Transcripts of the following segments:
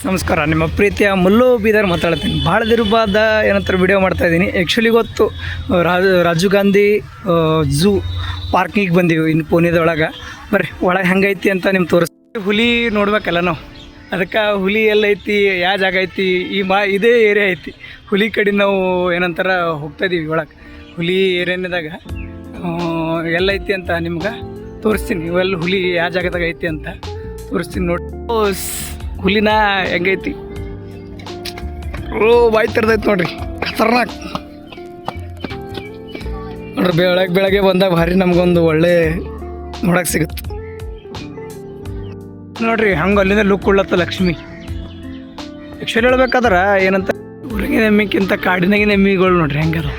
ನಮಸ್ಕಾರ, ನಿಮ್ಮ ಪ್ರೀತಿಯ ಮಲ್ಲು ಬೀದರ್ ಮಾತಾಡ್ತೀನಿ. ಭಾಳ ದಿನದ ಏನಂತಾರೆ ವಿಡಿಯೋ ಮಾಡ್ತಾಯಿದ್ದೀನಿ. ಆ್ಯಕ್ಚುಲಿ ಇವತ್ತು ರಾಜೀವ್ ಗಾಂಧಿ ಝೂ ಪಾರ್ಕಿಗೆ ಬಂದೀವಿ ಇನ್ನು ಪುಣೆದೊಳಗೆ. ಬರ್ರಿ ಒಳಗೆ ಹೆಂಗೈತಿ ಅಂತ ನಿಮ್ಗೆ ತೋರಿಸ್ತೀವಿ. ಹುಲಿ ನೋಡ್ಬೇಕಲ್ಲ ನಾವು, ಅದಕ್ಕೆ ಹುಲಿ ಎಲ್ಲೈತಿ, ಯಾವ ಜಾಗ ಐತಿ, ಇದೇ ಏರಿಯಾ ಐತಿ. ಹುಲಿ ಕಡೆ ನಾವು ಏನಂತಾರೆ ಹೋಗ್ತಾಯಿದ್ದೀವಿ ಒಳಗೆ. ಹುಲಿ ಏರಿಯಾದಾಗ ಎಲ್ಲೈತಿ ಅಂತ ನಿಮ್ಗೆ ತೋರಿಸ್ತೀನಿ. ಇವೆಲ್ಲ ಹುಲಿ ಯಾವ ಜಾಗದಾಗ ಐತಿ ಅಂತ ತೋರಿಸ್ತೀನಿ ನೋಡಿ. ಹುಲಿನ ಹೆಂಗೈತಿ, ಬಾಯಿ ತೆರೆದೈತಿ ನೋಡ್ರಿ, ಖತರ್ನಾಕ್ ನೋಡ್ರಿ. ಬೆಳಗ್ಗೆ ಬಂದಾಗ ಭಾರಿ ನಮಗೊಂದು ಒಳ್ಳೆ ನೋಡಕ್ಕೆ ಸಿಗುತ್ತೆ ನೋಡ್ರಿ. ಹಂಗೆ ಅಲ್ಲಿಂದ ಲುಕ್ ಉಳ್ಳತ್ತ ಲಕ್ಷ್ಮಿ. ಆ್ಯಕ್ಚುಲಿ ಹೇಳ್ಬೇಕಾದ್ರೆ ಏನಂತ ಊರಿಗಿನ ಎಮ್ಮಿಕ್ಕಿಂತ ಕಾಡಿನಾಗಿನ ಎಮ್ಮಿಗಳು ನೋಡ್ರಿ ಹೆಂಗದ.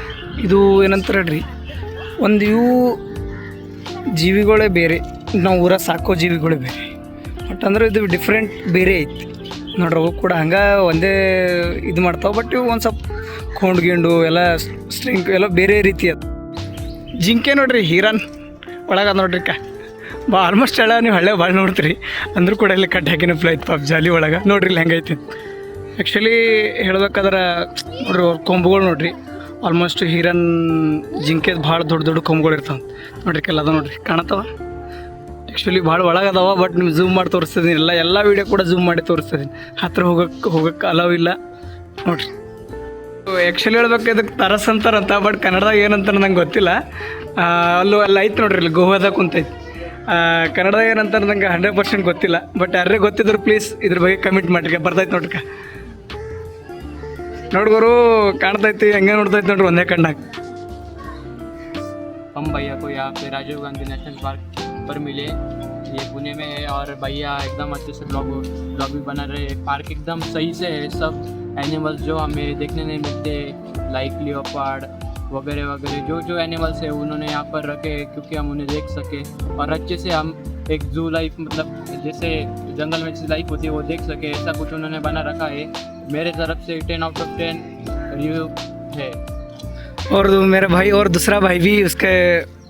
ಇದು ಏನಂತಾರೆ ನೋಡ್ರಿ, ಒಂದು ಇವು ಜೀವಿಗಳೇ ಬೇರೆ, ನಾವು ಊರ ಸಾಕೋ ಜೀವಿಗಳೇ ಬೇರೆ. ಬಟ್ ಅಂದ್ರೆ ಇದು ಡಿಫ್ರೆಂಟ್ ಬೇರೆ ಐತಿ ನೋಡ್ರಿ. ಅವು ಕೂಡ ಹಂಗೆ ಒಂದೇ ಇದು ಮಾಡ್ತಾವೆ. ಬಟ್ ಇವು ಒಂದು ಸ್ವಲ್ಪ ಕೊಂಡ್ಗಿಂಡು ಎಲ್ಲ ಸ್ಟ್ರಿಂಗ್ ಎಲ್ಲ ಬೇರೆ ರೀತಿ ಅದು. ಜಿಂಕೆ ನೋಡ್ರಿ, ಹೀರನ್ ಒಳಗದ ನೋಡ್ರಿ ಆಲ್ಮೋಸ್ಟ್ ಎಲ್ಲ ನೀವು ಹಳ್ಳೆ ಭಾಳ ನೋಡ್ತೀರಿ. ಅಂದರೂ ಕೂಡ ಇಲ್ಲಿ ಕಟ್ ಹಾಕಿನ ಫ್ಲೈಟ್ ಪಾಪ್ ಜಾಲಿ ಒಳಗೆ ನೋಡ್ರಿ ಇಲ್ಲಿ ಹೆಂಗೈತಿ. ಆ್ಯಕ್ಚುಲಿ ಹೇಳ್ಬೇಕಾದ್ರೆ ನೋಡ್ರಿ ಅವ್ರ ಕೊಂಬುಗಳು ನೋಡ್ರಿ, ಆಲ್ಮೋಸ್ಟ್ ಹೀರನ್ ಜಿಂಕೆದು ಭಾಳ ದೊಡ್ಡ ದೊಡ್ಡ ಕೊಂಬುಗಳು ಇರ್ತಾವೆ ನೋಡ್ರಿ. ಕೆಲ್ಲದ ನೋಡ್ರಿ ಕಾಣತ್ತವ. ಆ್ಯಕ್ಚುಲಿ ಭಾಳ ಒಳಗದವ. ಬಟ್ ನೀವು ಝೂಮ್ ಮಾಡಿ ತೋರಿಸ್ತಿದ್ದೀನಿ. ಎಲ್ಲ ವೀಡಿಯೋ ಕೂಡ ಝೂಮ್ ಮಾಡಿ ತೋರಿಸ್ತಿದ್ದೀನಿ. ಹತ್ರ ಹೋಗಕ್ಕೆ ಅಲವ್ ಇಲ್ಲ ನೋಡ್ರಿ. ಆ್ಯಕ್ಚುಲಿ ಹೇಳ್ಬೇಕು ಇದಕ್ಕೆ ತರಸ್ ಅಂತಾರಂತ, ಬಟ್ ಕನ್ನಡದಾಗ ಏನಂತಾರೆ ನಂಗೆ ಗೊತ್ತಿಲ್ಲ. ಅಲ್ಲಿ ಐತೆ ನೋಡ್ರಿ, ಇಲ್ಲಿ ಗೋವಾದಾಗ ಕುಂತೈತಿ. ಕನ್ನಡದಾಗ ಏನಂತಾರೆ ನಂಗೆ 100% ಗೊತ್ತಿಲ್ಲ. ಬಟ್ ಯಾರೇ ಗೊತ್ತಿದ್ರು ಪ್ಲೀಸ್ ಇದ್ರ ಬಗ್ಗೆ ಕಮೆಂಟ್ ಮಾಡಿರಿ. ಬರ್ತೈತೆ ನೋಡ್ರಿ ನೋಡ್ಗೋರು, ಕಾಣ್ತೈತಿ ಹೆಂಗೆ ನೋಡ್ತೈತಿ ನೋಡ್ರಿ ಒಂದೇ ಕಣ್ಣಾಗ. हम भैया को यहाँ पे राजीव गांधी नेशनल पार्क पर मिले, ये पुणे में है. और भैया एकदम अच्छे से ब्लॉग भी बना रहे. पार्क एकदम सही से है. सब एनिमल्स जो हमें देखने नहीं मिलते, लाइक लियोपार्ड वगैरह वगैरह, जो एनिमल्स है उन्होंने यहाँ पर रखे क्योंकि हम उन्हें देख सके. और अच्छे से हम एक जू लाइफ, मतलब जैसे जंगल में जैसी लाइफ होती है वो देख सके, ऐसा कुछ उन्होंने बना रखा है. मेरे तरफ से 10/10 रिव्यू है. और मेरा भाई और दूसरा भाई भी उसके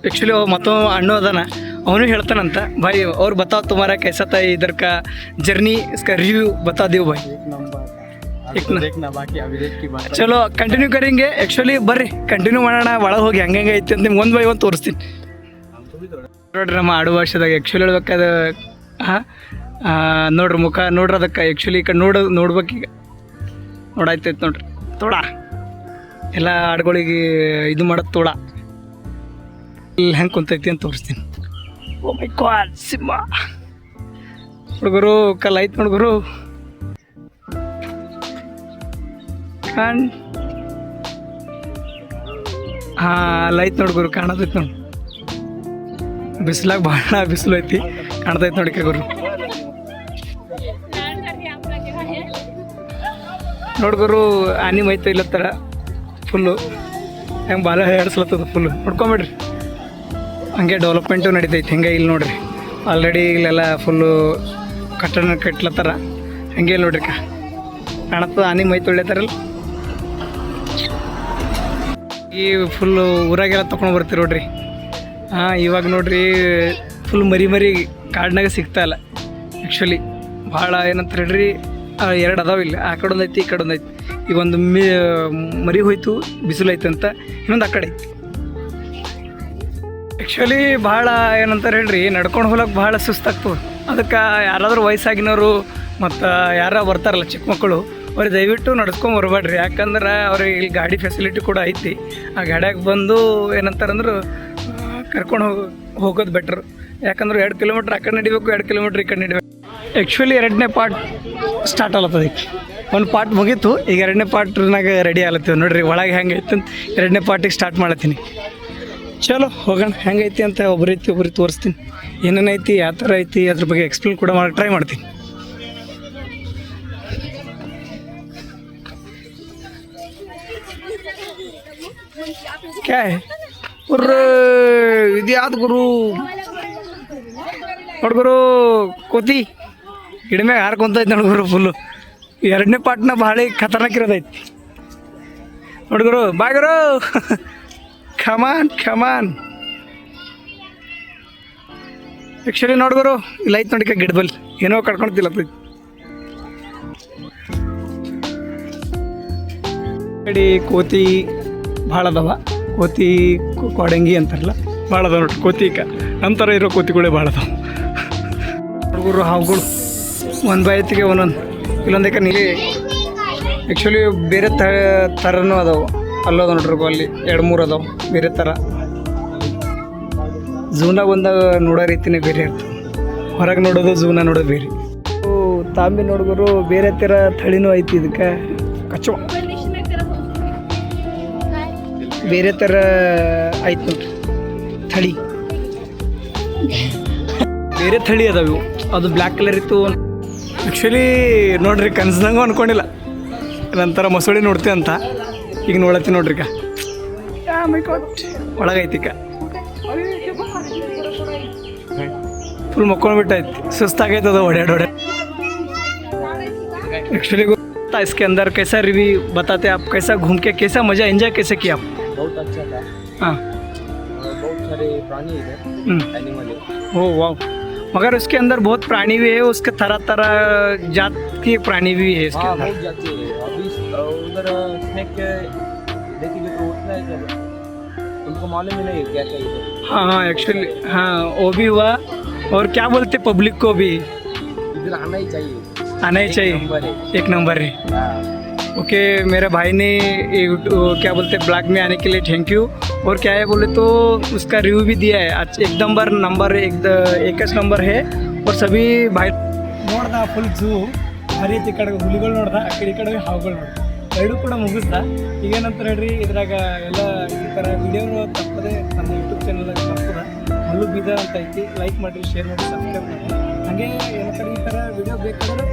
एक्चुअली वो मतों अण्णो अदाना, ಅವನು ಹೇಳ್ತಾನಂತ. भाई और बताओ तुम्हारा कैसा था इधर का जर्नी, इसका रिव्यू बता दो भाई. एक देखना बाकी अभी देख की बात. चलो कंटिन्यू करेंगे. एक्चुअली ಬರ್ರಿ ಕಂಟಿನ್ಯೂ ಮಾಡೋಣ. ಒಳಗೆ ಹೋಗಿ ಹೆಂಗೆ ಐತಿ ಅಂತ ನಿಮ್ಗೆ ಒಂದು ಬೈ ಒಂದು ತೋರಿಸ್ತೀನಿ ನೋಡ್ರಿ. ನಮ್ಮ ಆಡು ಭಾಷೆದಾಗ ಆ್ಯಕ್ಚುಲಿ ಹೇಳ್ಬೇಕಾದ ನೋಡ್ರಿ ಮುಖ ನೋಡ್ರಿ. ಅದಕ್ಕೆ ಆ್ಯಕ್ಚುಲಿ ಈ ಕಡೆ ನೋಡ್ಬೇಕೀಗ ನೋಡಾಯ್ತೈತೆ ನೋಡ್ರಿ. ತೋಡ ಎಲ್ಲ ಆಡುಗಳಿಗೆ ಇದು ಮಾಡೋದು ತೋಳ ಇಲ್ಲಿ ಹೆಂಗೆ ಕುಂತೈತಿ ಅಂತ ತೋರಿಸ್ತೀನಿ. ಓ ಮೈ ಗಾಡ್, ಸಿಂಹ ಹುಡುಗರು ಕಲ್ ಐತೆ ನೋಡ್ಗುರು. ಹಾಂ ಅಲ್ಲಿ ಐತೆ ನೋಡ್ಗುರು, ಕಾಣತೈತೆ ನೋಡಿ. ಬಿಸಿಲಾಗ ಭಾಳ ಬಿಸಿಲು ಐತಿ, ಕಾಣ್ತೈತೆ ನೋಡಿ ಗುರು. ನೋಡ್ಗುರು ಆನೆ ಮೈತ ಇಲ್ಲತ್ತರ ಫುಲ್ಲು ಹೆಂಗೆ ಬಾಲ ಹೇಳ್ಸ್ಲತ್ತದ ಫುಲ್ಲು. ನೋಡ್ಕೊಂಬಿಡ್ರಿ, ಹಂಗೆ ಡೆವಲಪ್ಮೆಂಟು ನಡೀತೈತಿ. ಹಿಂಗೆ ಇಲ್ಲಿ ನೋಡ್ರಿ, ಆಲ್ರೆಡಿ ಇಲ್ಲೆಲ್ಲ ಫುಲ್ಲು ಕಟ್ಟಡ ಕಟ್ಲತ್ತಾರ. ಹಂಗೆ ನೋಡ್ರಿ ಕಾಣತ್ತದ ಆನೆ ಮೈ ತೊಳ್ಯತ್ತಾರಲ್ಲ. ಈ ಫುಲ್ಲು ಊರಾಗೆಲ್ಲ ತೊಗೊಂಡು ಬರ್ತೀವಿ ನೋಡ್ರಿ. ಇವಾಗ ನೋಡ್ರಿ ಫುಲ್ ಮರಿ ಕಾಡಿನಾಗ ಸಿಗ್ತಾಯಿಲ್ಲ. ಆ್ಯಕ್ಚುಲಿ ಭಾಳ ಏನಂತ ಹೇಳ್ರಿ, 2 ಅದಾವ ಇಲ್ಲಿ. ಆ ಕಡೆ ಒಂದೈತಿ, ಈ ಕಡೆ ಒಂದೈತಿ. ಈಗ ಒಂದು ಮರಿ ಹೋಯ್ತು, ಬಿಸಿಲು ಐತೆ ಅಂತ. ಇನ್ನೊಂದು ಆ ಕಡೆ ಐತಿ. ಆ್ಯಕ್ಚುಲಿ ಭಾಳ ಏನಂತಾರೆ ಹೇಳ್ರಿ, ನಡ್ಕೊಂಡು ಹೋಗ್ಲಿಕ್ಕೆ ಭಾಳ ಸುಸ್ತಾಗ್ತದೆ. ಅದಕ್ಕೆ ಯಾರಾದರೂ ವಯಸ್ಸಾಗಿನವರು ಮತ್ತು ಯಾರು ಬರ್ತಾರಲ್ಲ ಚಿಕ್ಕ ಮಕ್ಕಳು, ಅವ್ರಿಗೆ ದಯವಿಟ್ಟು ನಡ್ಸ್ಕೊಂಡು ಬರಬೇಡ್ರಿ. ಯಾಕಂದ್ರೆ ಅವ್ರಿಗೆ ಇಲ್ಲಿ ಗಾಡಿ ಫೆಸಿಲಿಟಿ ಕೂಡ ಐತಿ. ಆ ಗಾಡಿಯಾಗ ಬಂದು ಏನಂತಾರಂದ್ರೆ ಕರ್ಕೊಂಡು ಹೋಗೋದು ಬೆಟ್ರು. ಯಾಕಂದ್ರೆ 2 ಕಿಲೋಮೀಟ್ರ್ ಆ ಕಡೆ ನಡಿಬೇಕು, 2 ಕಿಲೋಮೀಟ್ರ್ ಈ ಕಡೆ ನಡಿಬೇಕು. ಆ್ಯಕ್ಚುಲಿ 2ನೇ ಪಾರ್ಟ್ ಸ್ಟಾರ್ಟ್ ಆಗ್ಲತ್ತದ. ಒಂದು ಪಾರ್ಟ್ ಮುಗೀತು, ಈಗ 2ನೇ ಪಾರ್ಟ್ನಾಗ ರೆಡಿ ಆಗ್ಲತ್ತೀವಿ ನೋಡ್ರಿ. ಒಳಗೆ ಹೆಂಗೈತೆ ಅಂತ 2ನೇ ಪಾರ್ಟಿಗೆ ಸ್ಟಾರ್ಟ್ ಮಾಡತ್ತೀನಿ. ಚಲೋ ಹೋಗೋಣ, ಹೆಂಗೈತಿ ಅಂತ ಒಬ್ಬರಿಗೆ ತೋರಿಸ್ತೀನಿ. ಏನೇನೈತಿ, ಯಾವ ಥರ ಐತಿ ಅದ್ರ ಬಗ್ಗೆ ಎಕ್ಸ್ಪ್ಲೇನ್ ಕೂಡ ಮಾಡೋಕ್ಕೆ ಟ್ರೈ ಮಾಡ್ತೀನಿ. ಕ್ಯಾ ಇದು ಯಾವ್ದು ಗುರು ನೋಡ್ಗುರು, ಕೋತಿ ಗಿಡ ಮ್ಯಾಗ ಹಾರ್ಕೊಂತೈತಿ ನೋಡ್ಗುರು ಫುಲ್ಲು. 2ನೇ ಪಾರ್ಟ್ನ ಭಾಳ ಖತರ್ನಾಕ್ ಇರೋದೈತಿ ನೋಡ್ಗುರು. ಬಾಯ್ಗುರು, ಖಮಾನ್. ಆ್ಯಕ್ಚುಲಿ ನೋಡ್ಗುರು, ಇಲ್ಲಿ ಐತೆ ನೋಡಿ ಗಿಡದಲ್ಲಿ ಏನೋ ಕಡ್ಕೊಳ್ತಿಲ್ಲ. ಕಡೆ ಕೋತಿ ಭಾಳ ಅದಾವ. ಕೋತಿ ಕೊಡಂಗಿ ಅಂತಾರಲ್ಲ ಭಾಳ ಅದಾವ ನೋಡ್ರಿ. ಕೋತಿಕ ನಂತರ ಇರೋ ಕೋತಿಗಳೇ ಭಾಳ ಅದಾವ. ಹುಡುಗರು ಹಾವುಗಳು ಒಂದು ಬಾಯತಿಗೆ ಒಂದೊಂದು ಇಲ್ಲೊಂದಕ್ಕೆ ನೀಲಿ ಆ್ಯಕ್ಚುಲಿ ಬೇರೆ ಥರನೂ ಅದಾವೆ. ಅಲ್ಲೋದ ನೋಡ್ರಿ ಅಲ್ಲಿ 2-3 ಅದಾವೆ ಬೇರೆ ಥರ. ಝೂನಾಗ ಒಂದಾಗ ನೋಡೋ ರೀತಿನೇ ಬೇರೆ ಇರ್ತದೆ. ಹೊರಗೆ ನೋಡೋದು ಝೂನ ನೋಡೋದು ಬೇರೆ. ತಾಂಬಿ ನೋಡಿದ್ರು ಬೇರೆ ಥರ ಥಳಿನೂ ಐತಿ. ಇದಕ್ಕೆ ಕಚ್ಚೋ ಬೇರೆ ಥರ ಐತೆ ನೋಡ್ರಿ ಥಳಿ. ಬೇರೆ ಥಳಿ ಅದಾವೆ ಇವು. ಅದು ಬ್ಲ್ಯಾಕ್ ಕಲರ್ ಇತ್ತು. ಆ್ಯಕ್ಚುಲಿ ನೋಡ್ರಿ ಕನ್ಸ್ದಂಗೂ ಅಂದ್ಕೊಂಡಿಲ್ಲ. ನಂತರ ಮೊಸಳೆ ನೋಡ್ತೀವಿ ಅಂತ ಈಗ ನೋಡತ್ತಿ ನೋಡ್ರಿ. ಈಗ ಒಳಗೈತಿ. ಈಗ ಫುಲ್ ಮಕ್ಕೊಂಡ್ಬಿಟ್ಟೈತಿ. ಸುಸ್ತಾಗೈತೆ ಅದು ಓಡಾಡೋಡೆ. एक्चुअली था इसके अंदर कैसा रिव्यू बताते आप? कैसा घूम के कैसा मज़ा एंजॉय कैसे किया आप? बहुत अच्छा था. हाँ बहुत सारे प्राणी है, एनिमल है. ओह वाह. मगर उसके अंदर बहुत प्राणी भी है. उसके तरह तरह जात के प्राणी भी है इसके हाँ अंदर. बहुत जाते हैं. अभी उधर स्नेक देखेंगे तो उतना है क्या उनको मालूम ही नहीं है क्या चाहिए. हाँ हाँ एक्चुअली हाँ वो भी हुआ. और क्या बोलते पब्लिक को भी इधर आना ही चाहिए. आना ही चाहिए. नंबर है. एक नंबर है. हाँ. ओके मेरे भाई ने क्या बोलते ब्लॉग में आने के लिए थैंक यू. और क्या है बोले तो उसका रिव्यू भी दिया है. एक नंबर एक नंबर है. और सभी भाई ನೋಡ್ದ ಫುಲ್ ಝೂ ಹರಿಯತಿ. ಕಡೆ ಹುಲಿಗಳು ನೋಡ್ದ, ಆ ಕಡೆ ಈ ಕಡೆ ಹಾವುಗಳು ನೋಡ್ದ. ಎರಡೂ ಕೂಡ ಮುಗಿಸ್ದ. ಈಗೇನಂತ ಹೇಳ್ರಿ ಇದ್ರಾಗ ಎಲ್ಲ ಈ ಥರ ವಿಡಿಯೋ ತಪ್ಪದೆ ನನ್ನ ಯೂಟ್ಯೂಬ್ ಚಾನಲ್ ಬರ್ತದೆ. ಮಲ್ಲು ಬೀದರ್ ಅಂತ ಐತಿ. ಲೈಕ್ ಮಾಡಿರಿ, ಶೇರ್ ಮಾಡಿ, ಸಬ್ಸ್ಕ್ರೈಬ್ ಮಾಡಿ. ಹಾಗೆ ಏನಂತಾರೆ ಈ ಥರ ವಿಡಿಯೋ ಬೇಕಾದ್ರೆ